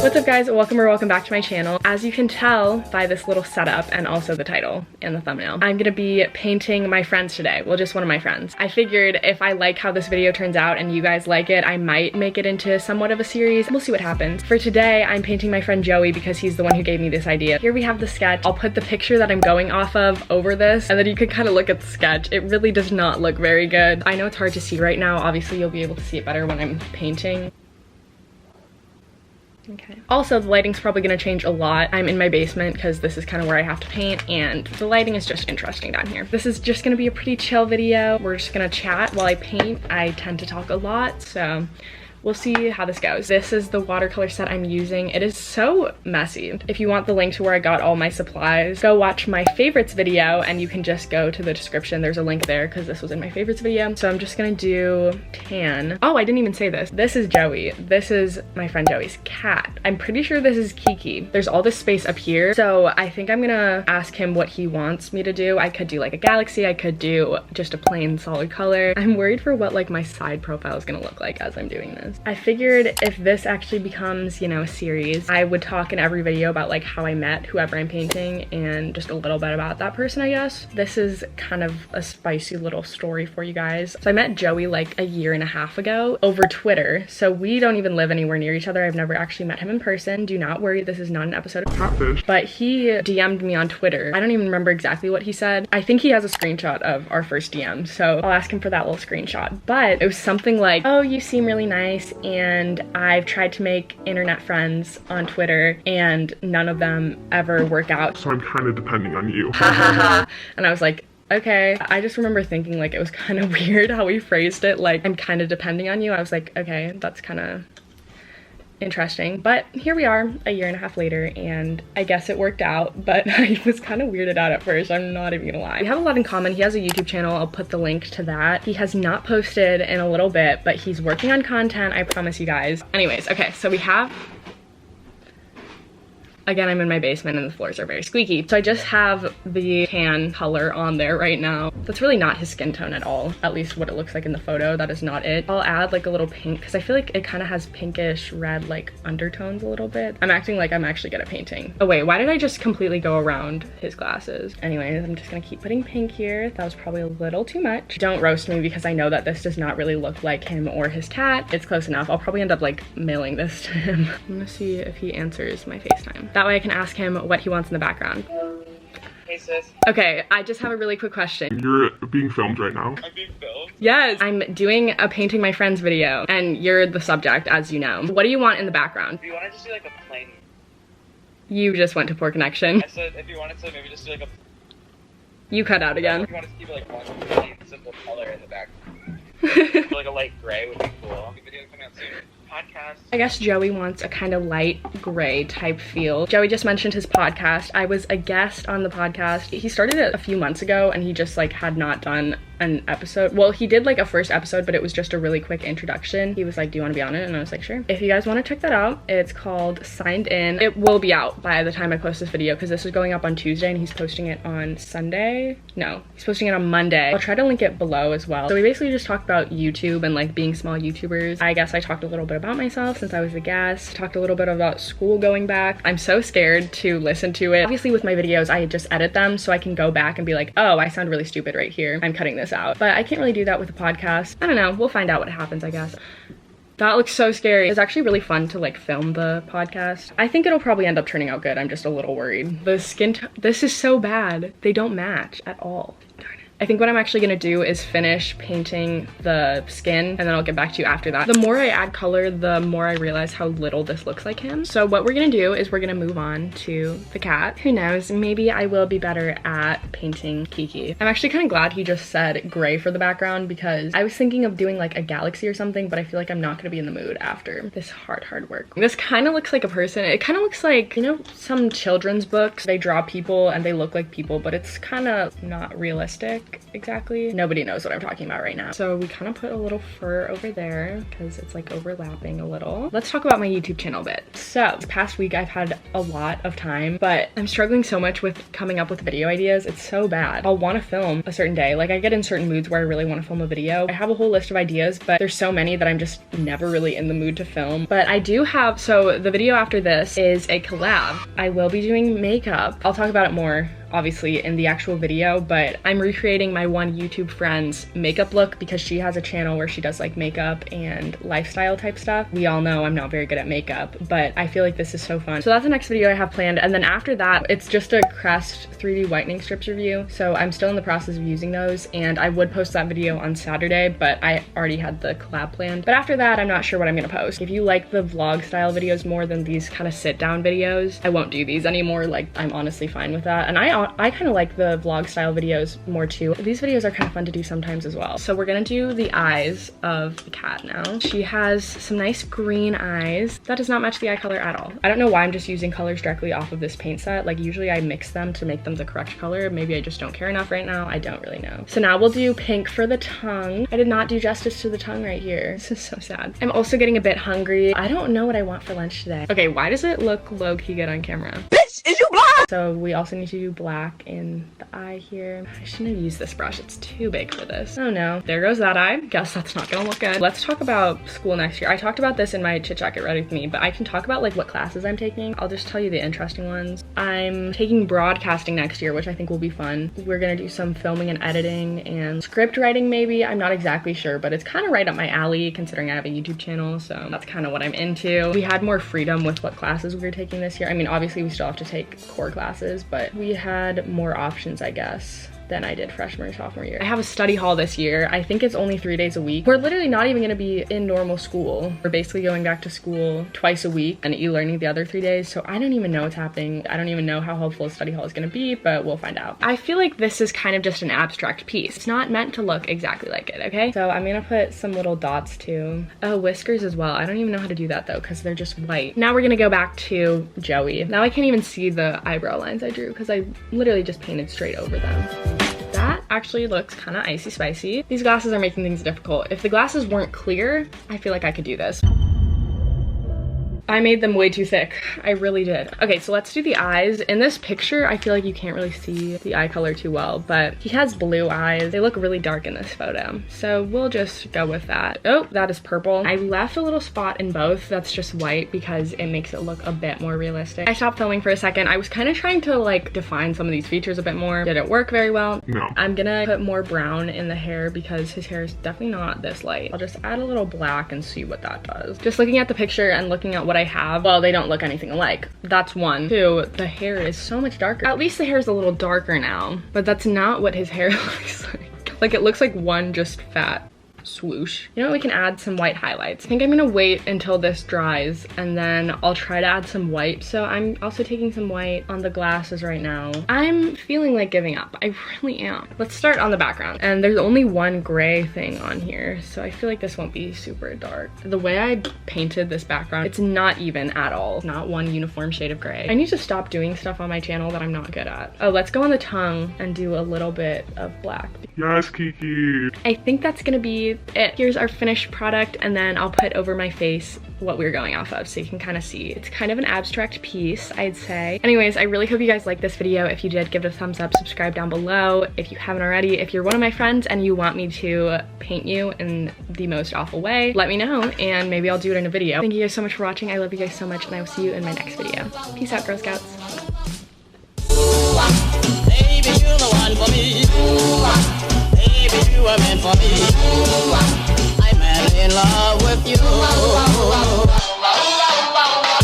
What's up guys, welcome back to my channel. As you can tell by this little setup and also the title and the thumbnail, I'm gonna be painting my friends today. Well, just one of my friends. I figured if I like how this video turns out and you guys like it, I might make it into somewhat of a series. We'll see what happens. For today, I'm painting my friend Joey because he's the one who gave me this idea. Here we have the sketch. I'll put the picture that I'm going off of over this and then you can kind of look at the sketch. It really does not look very good. I know it's hard to see right now. Obviously, you'll be able to see it better when I'm painting. Okay. Also, the lighting's probably gonna change a lot. I'm in my basement because this is kind of where I have to paint and the lighting is just interesting down here. This is just gonna be a pretty chill video. We're just gonna chat while I paint. I tend to talk a lot, so we'll see how this goes. This is the watercolor set I'm using. It is so messy. If you want the link to where I got all my supplies, go watch my favorites video and you can just go to the description. There's a link there because this was in my favorites video. So I'm just gonna do tan. Oh, I didn't even say this. This is Joey. This is my friend Joey's cat. I'm pretty sure this is Kiki. There's all this space up here. So I think I'm gonna ask him what he wants me to do. I could do like a galaxy. I could do just a plain solid color. I'm worried for what like my side profile is gonna look like as I'm doing this. I figured if this actually becomes, you know, a series, I would talk in every video about like how I met whoever I'm painting and just a little bit about that person, I guess. This is kind of a spicy little story for you guys. So I met Joey like a year and a half ago over Twitter. So we don't even live anywhere near each other. I've never actually met him in person. Do not worry, this is not an episode of Catfish. But he DM'd me on Twitter. I don't even remember exactly what he said. I think he has a screenshot of our first DM. So I'll ask him for that little screenshot. But it was something like, oh, you seem really nice and I've tried to make internet friends on Twitter and none of them ever work out. So I'm kind of depending on you. And I was like, okay. I just remember thinking like it was kind of weird how he phrased it, like I'm kind of depending on you. I was like, okay, that's kind of interesting. But here we are a year and a half later and I guess it worked out, but I was kind of weirded out at first. I'm not even gonna lie. We have a lot in common. He has a YouTube channel. I'll put the link to that. He has not posted in a little bit, but he's working on content, I promise you guys. Anyways, okay, so we have, again, I'm in my basement and the floors are very squeaky. So I just have the tan color on there right now. That's really not his skin tone at all. At least what it looks like in the photo, that is not it. I'll add like a little pink because I feel like it kind of has pinkish red like undertones a little bit. I'm acting like I'm actually good at painting. Oh wait, why did I just completely go around his glasses? Anyways, I'm just gonna keep putting pink here. That was probably a little too much. Don't roast me because I know that this does not really look like him or his cat. It's close enough. I'll probably end up like mailing this to him. I'm gonna see if he answers my FaceTime. That way I can ask him what he wants in the background. Hey sis. Okay, I just have a really quick question. You're being filmed right now. I'm being filmed? Yes, I'm doing a painting my friends video and you're the subject, as you know. What do you want in the background? Do you want to just do like a plain? You just went to poor connection. I said if you wanted to maybe just do like a... You cut out again. If you wanted to keep it like one plain simple color in the background. Like a light gray would be cool. Video coming out soon. Podcast. I guess Joey wants a kind of light gray type feel. Joey just mentioned his podcast. I was a guest on the podcast. He started it a few months ago and he just like had not done an episode. Well, he did like a first episode, but it was just a really quick introduction. He was like, do you want to be on it? And I was like, sure. If you guys want to check that out, it's called Signed In. It will be out by the time I post this video because this is going up on Tuesday and he's posting it on Sunday. No, he's posting it on Monday. I'll try to link it below as well. So we basically just talked about YouTube and like being small YouTubers. I guess I talked a little bit about myself since I was a guest. Talked a little bit about school going back. I'm so scared to listen to it. Obviously with my videos, I just edit them so I can go back and be like, oh, I sound really stupid right here. I'm cutting this out. But I can't really do that with a podcast. I don't know. We'll find out what happens, I guess. That looks so scary. It's actually really fun to like film the podcast. I think it'll probably end up turning out good. I'm just a little worried. The skin, this is so bad. They don't match at all. Darn it. I think what I'm actually gonna do is finish painting the skin and then I'll get back to you after that. The more I add color, the more I realize how little this looks like him. So what we're gonna do is we're gonna move on to the cat. Who knows, maybe I will be better at painting Kiki. I'm actually kind of glad he just said gray for the background because I was thinking of doing like a galaxy or something, but I feel like I'm not gonna be in the mood after this hard work. This kind of looks like a person. It kind of looks like, you know, some children's books. They draw people and they look like people, but it's kind of not realistic. like exactly? Nobody knows what I'm talking about right now. So we kind of put a little fur over there because it's like overlapping a little. Let's talk about my YouTube channel a bit. So this past week I've had a lot of time, but I'm struggling so much with coming up with video ideas. It's so bad. I'll want to film a certain day. Like I get in certain moods where I really want to film a video. I have a whole list of ideas, but there's so many that I'm just never really in the mood to film. But I do have, so the video after this is a collab. I will be doing makeup. I'll talk about it more obviously in the actual video, but I'm recreating my one YouTube friend's makeup look because she has a channel where she does like makeup and lifestyle type stuff. We all know I'm not very good at makeup, but I feel like this is so fun. So that's the next video I have planned. And then after that, it's just a Crest 3D whitening strips review. So I'm still in the process of using those, and I would post that video on Saturday, but I already had the collab planned. But after that, I'm not sure what I'm gonna post. If you like the vlog style videos more than these kind of sit down videos, I won't do these anymore. Like I'm honestly fine with that. And I kind of like the vlog style videos more too. These videos are kind of fun to do sometimes as well. So we're gonna do the eyes of the cat now. She has some nice green eyes. That does not match the eye color at all. I don't know why I'm just using colors directly off of this paint set. Like usually I mix them to make them the correct color. Maybe I just don't care enough right now. I don't really know. So now we'll do pink for the tongue. I did not do justice to the tongue right here. This is so sad. I'm also getting a bit hungry. I don't know what I want for lunch today. Okay, why does it look low-key good on camera? Bitch, is you blind? So we also need to do black in the eye here. I shouldn't have used this brush. It's too big for this. Oh no, there goes that eye. Guess that's not gonna look good. Let's talk about school next year. I talked about this in my chit chat, get ready with me, but I can talk about like what classes I'm taking. I'll just tell you the interesting ones. I'm taking broadcasting next year, which I think will be fun. We're gonna do some filming and editing and script writing maybe. I'm not exactly sure, but it's kind of right up my alley considering I have a YouTube channel, so that's kind of what I'm into. We had more freedom with what classes we were taking this year. I mean, obviously we still have to take core classes, but we had more options, I guess, than I did freshman or sophomore year. I have a study hall this year. I think it's only 3 days a week. We're literally not even gonna be in normal school. We're basically going back to school twice a week and e-learning the other 3 days. So I don't even know what's happening. I don't even know how helpful a study hall is gonna be, but we'll find out. I feel like this is kind of just an abstract piece. It's not meant to look exactly like it, okay? So I'm gonna put some little dots too. Oh, whiskers as well. I don't even know how to do that though, because they're just white. Now we're gonna go back to Joey. Now I can't even see the eyebrow lines I drew because I literally just painted straight over them. That actually looks kind of icy spicy. These glasses are making things difficult. If the glasses weren't clear, I feel like I could do this. I made them way too thick. I really did. Okay, so let's do the eyes. In this picture, I feel like you can't really see the eye color too well, but he has blue eyes. They look really dark in this photo. So we'll just go with that. Oh, that is purple. I left a little spot in both. That's just white because it makes it look a bit more realistic. I stopped filming for a second. I was kind of trying to like define some of these features a bit more. Didn't work very well. No. I'm gonna put more brown in the hair because his hair is definitely not this light. I'll just add a little black and see what that does. Just looking at the picture and looking at what I have, well, they don't look anything alike. That's one. Two, the hair is so much darker. At least the hair is a little darker now, but that's not what his hair looks like. Like it looks like one just fat swoosh. You know what, we can add some white highlights. I think I'm gonna wait until this dries and then I'll try to add some white. So I'm also taking some white on the glasses right now. I'm feeling like giving up. I really am. Let's start on the background. And there's only one gray thing on here, so I feel like this won't be super dark. The way I painted this background, it's not even at all. It's not one uniform shade of gray. I need to stop doing stuff on my channel that I'm not good at. Oh, let's go on the tongue and do a little bit of black. Yes, Kiki. I think that's gonna be it. Here's our finished product, and then I'll put over my face what we're going off of so you can kind of see. It's kind of an abstract piece, I'd say. Anyways, I really hope you guys liked this video. If you did, give it a thumbs up, subscribe down below if you haven't already. If you're one of my friends and you want me to paint you in the most awful way, let me know and maybe I'll do it in a video. Thank you guys so much for watching. I love you guys so much, and I will see you in my next video. Peace out, Girl Scouts. Baby, you're the one for me. Baby, you are meant for me. I'm madly in love with you.